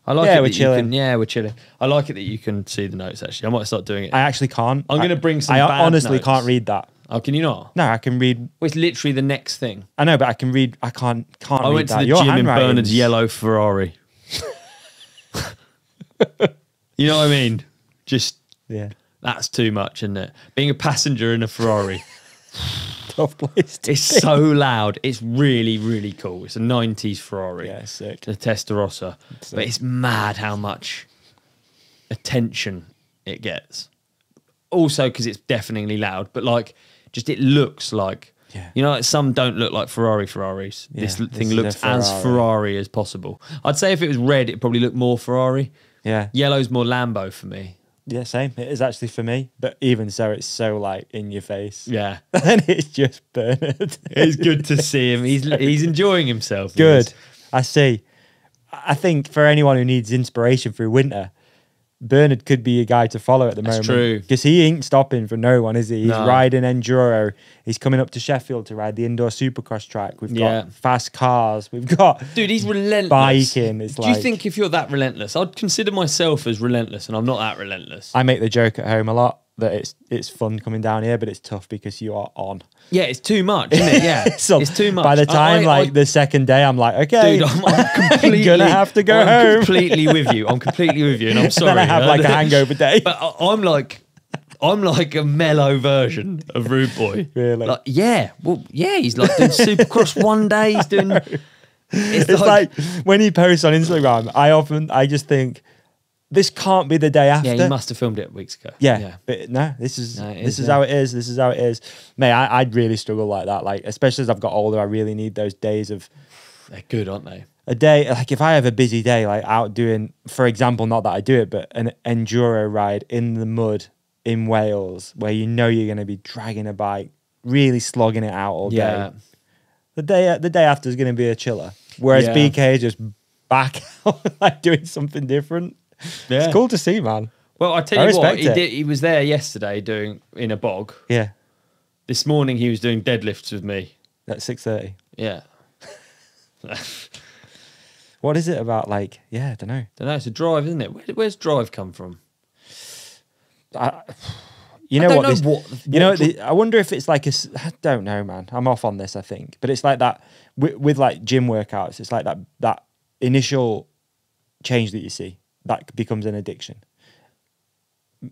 I like Yeah, it we're that you chilling. can, yeah, we're chilling. I like it that you can see the notes, actually. I might start doing it. I actually can't. I'm going to bring some I bad honestly notes. can't read that. Oh, can you not? No, I can read. Well, it's literally the next thing. I know, but I can read. I can't I read went to that. the Your gym in handwriting's- Bernard's yellow Ferrari. You know what I mean? Just, Yeah. that's too much, isn't it? Being a passenger in a Ferrari. Tough place to It's be. so loud. It's really, really cool. It's a 90s Ferrari. Yeah, sick. The Testarossa. Sick. But it's mad how much attention it gets. Also because it's deafeningly loud, but like, just it looks like, Yeah. you know, like some don't look like Ferraris. Yeah, This this thing is a looks as Ferrari. Ferrari as possible. I'd say if it was red, it'd probably look more Ferrari. Yeah. Yellow's more Lambo for me. Yeah, same. It is actually for me, but even so, it's so like in your face. Yeah. And it's just Bernard. It's good to see him. He's enjoying himself. Good. I see. I think for anyone who needs inspiration through winter, Bernard could be a guy to follow at the That's moment. true. Because he ain't stopping for no one, is he? He's No. riding enduro. He's coming up to Sheffield to ride the indoor supercross track. We've Yeah. got fast cars. We've got Dude, he's relentless. biking. It's Do like, you think if you're that relentless? I'd consider myself as relentless, and I'm not that relentless. I make the joke at home a lot that it's fun coming down here, but it's tough because you are on. Yeah, it's too much, isn't it? Yeah, So it's too much. By the time, the second day, I'm like, okay, dude, I'm completely gonna have to go I'm home. completely with you. I'm completely with you, and I'm sorry. Then I have like a hangover day. But I'm like a mellow version of Rude Boy. Really? Like, yeah. Well, yeah. He's like doing Supercross one day. He's doing. It's like when he posts on Instagram, I just think this can't be the day after. yeah, he must have filmed it weeks ago. Yeah, but no, this is is, how it is. This is how it is. Mate, I'd really struggle like that. Like, especially as I've got older, I really need those days of They're good, aren't they? a day. Like, if I have a busy day, like out doing, for example, not that I do it, but an enduro ride in the mud in Wales, where you know you're going to be dragging a bike, really slogging it out all day. Yeah. The day after is going to be a chiller. Whereas Yeah. BK is just back out, like doing something different. Yeah. It's cool to see, man. Well, I tell I you what, respect it. he was there yesterday doing in a bog. Yeah, This morning he was doing deadlifts with me. at 6:30. Yeah. What is it about? Like, yeah, I don't know. Don't know. It's a drive, isn't it? Where's drive come from? You know I don't what? know what I wonder if it's like I don't know, man. I'm off on this, I think, but it's like that with like gym workouts. It's like that initial change that you see that becomes an addiction.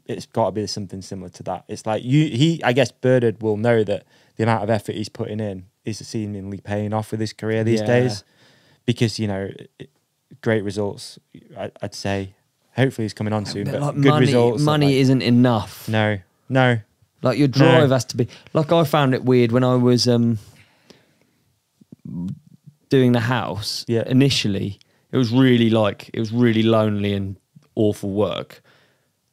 It's got to be something similar to that. It's like I guess Bernard will know that the amount of effort he's putting in is seemingly paying off with his career these Yeah. days, because great results. I'd say. Hopefully he's coming on soon, but like good results. money isn't enough. No. Like your drive has to be. Like I found it weird when I was doing the house. Yeah. Initially, it was really lonely and awful work.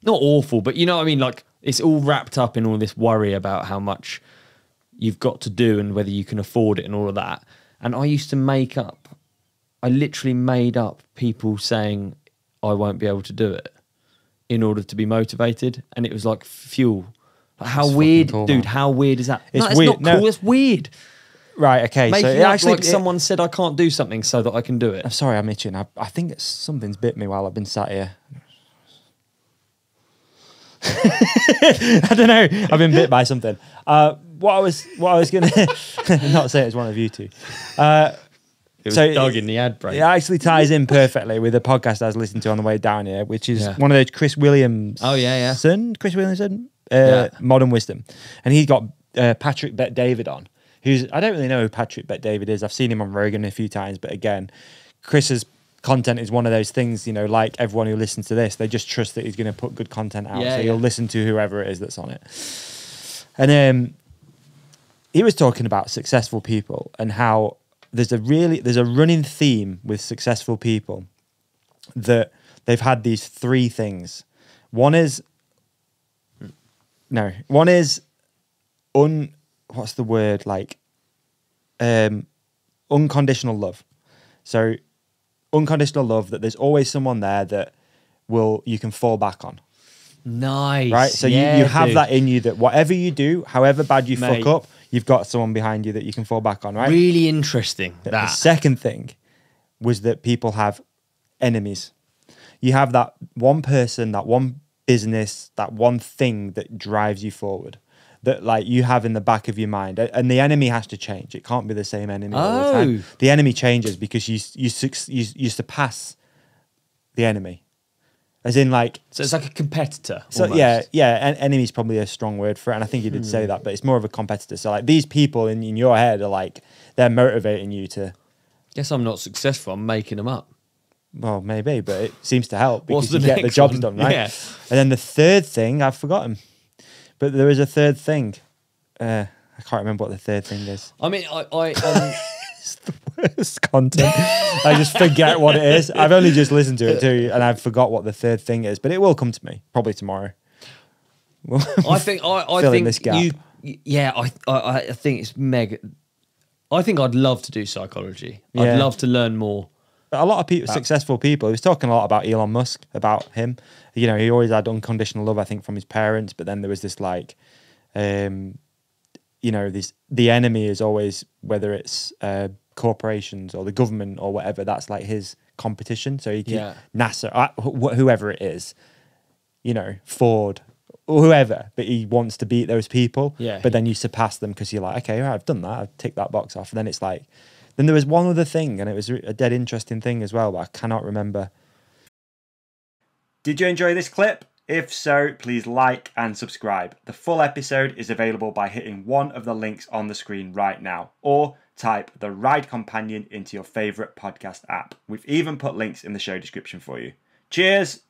Not awful, but you know what I mean. Like it's all wrapped up in all this worry about how much you've got to do and whether you can afford it and all of that. And I used to I literally made up people saying I won't be able to do it in order to be motivated, and it was like fuel. Like how That's weird, fucking cool, dude! man. How weird is that? It's no, it's weird. not cool. No. It's weird. Right, okay. Making So it up actually, like someone said I can't do something so that I can do it. I'm sorry, I'm itching. I think something's bit me while I've been sat here. I don't know. I've been bit by something. What I was gonna not say it's one of you two. It was so Doug in the ad break. It actually ties in perfectly with the podcast I was listening to on the way down here, which is Yeah. one of those Chris Williamson. Oh, yeah. Chris Williamson, Yeah. Modern Wisdom, and he's got Patrick Bet-David on. I don't really know who Patrick Bet-David is. I've seen him on Rogan a few times, but again, Chris's content is one of those things, like everyone who listens to this, they just trust that he's going to put good content out. Yeah, so yeah. you'll listen to whoever it is that's on it. And he was talking about successful people and how there's a running theme with successful people that they've had these three things. One is what's the word, like unconditional love. So unconditional love, that there's always someone there that you can fall back on. Nice. Right? So Yeah, you have dude. that in you, that whatever you do, however bad you Mate. fuck up, you've got someone behind you that you can fall back on, right? Really interesting. The That. second thing was that people have enemies. you have that one person, that one business, that one thing that drives you forward, that like you have in the back of your mind, and the enemy has to change. It can't be the same enemy all the time. The enemy changes because you surpass the enemy, as in like. So it's like a competitor. So almost. enemy is probably a strong word for it, and I think you did say that, but it's more of a competitor. So like these people in your head are like, they're motivating you to. Guess I'm not successful. I'm making them up. Well, maybe, but it seems to help because What's the you get the next jobs one? done, right? Yeah. And then the third thing, I've forgotten. But there is a third thing. I can't remember what the third thing is. I mean, It's the worst content. I just forget what it is. I've only just listened to it too, and I forgot what the third thing is. But it will come to me probably tomorrow. I think this gap. I think it's mega. I think I'd love to do psychology. Yeah. I'd love to learn more. But a lot of people, successful people, he was talking a lot about Elon Musk, about him. You know, he always had unconditional love, I think, from his parents. But then there was this like, you know, the enemy is always, whether it's corporations or the government or whatever, that's like his competition. So he can, NASA, whoever it is, you know, Ford, or whoever, but he wants to beat those people. Yeah. But then you surpass them because you're like, okay, right, I've done that. I've ticked that box off. And then it's like, then there was one other thing, and it was a dead interesting thing as well, but I cannot remember. Did you enjoy this clip? If so, please like and subscribe. The full episode is available by hitting one of the links on the screen right now, or type The Ride Companion into your favourite podcast app. We've even put links in the show description for you. Cheers!